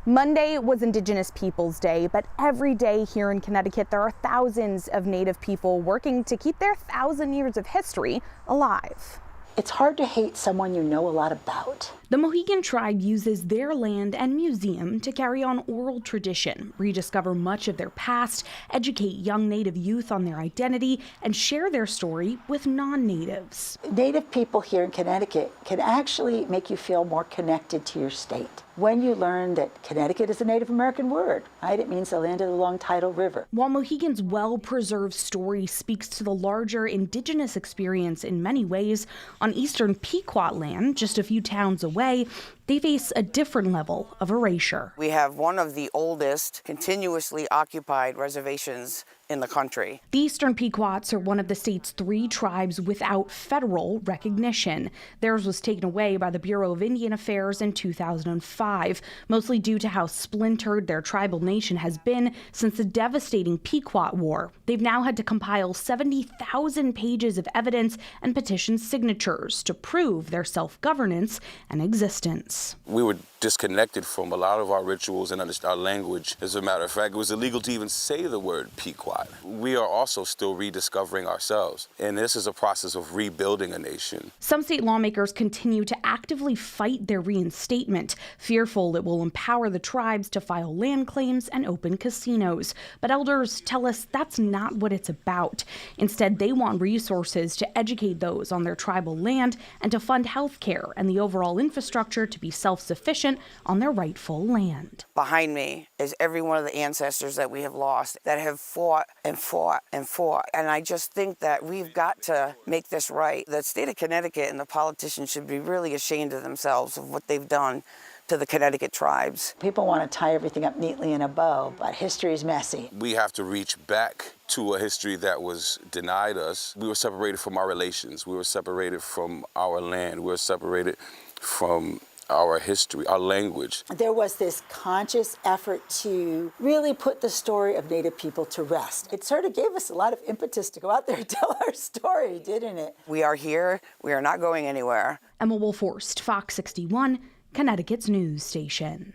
Monday was Indigenous Peoples Day, but every day here in Connecticut, there are thousands of Native people working to keep their 1,000 years of history alive. It's hard to hate someone you know a lot about. The Mohegan tribe uses their land and museum to carry on oral tradition, rediscover much of their past, educate young Native youth on their identity, and share their story with non-Natives. Native people here in Connecticut can actually make you feel more connected to your state. When you learn that Connecticut is a Native American word, right? It means the land of the long tidal river. While Mohegan's well-preserved story speaks to the larger Indigenous experience in many ways, on eastern Pequot land, just a few towns away, they face a different level of erasure. We have one of the oldest continuously occupied reservations in the country. The Eastern Pequots are one of the state's 3 tribes without federal recognition. Theirs was taken away by the Bureau of Indian Affairs in 2005, mostly due to how splintered their tribal nation has been since the devastating Pequot War. They've now had to compile 70,000 pages of evidence and petition signatures to prove their self-governance and existence. We were disconnected from a lot of our rituals and our language. As a matter of fact, it was illegal to even say the word Pequot. We are also still rediscovering ourselves, and this is a process of rebuilding a nation. Some state lawmakers continue to actively fight their reinstatement, fearful it will empower the tribes to file land claims and open casinos. But elders tell us that's not what it's about. Instead, they want resources to educate those on their tribal land and to fund health care and the overall infrastructure to be self-sufficient on their rightful land. Behind me is every one of the ancestors that we have lost, that have fought and fought and fought. And I just think that we've got to make this right. The state of Connecticut and the politicians should be really ashamed of themselves of what they've done to the Connecticut tribes. People want to tie everything up neatly in a bow, but history is messy. We have to reach back to a history that was denied us. We were separated from our relations. We were separated from our land. We were separated from our history, our language. There was this conscious effort to really put the story of Native people to rest. It sort of gave us a lot of impetus to go out there and tell our story, didn't it? We are here. We are not going anywhere. Emma Wolforst, Fox 61, Connecticut's news station.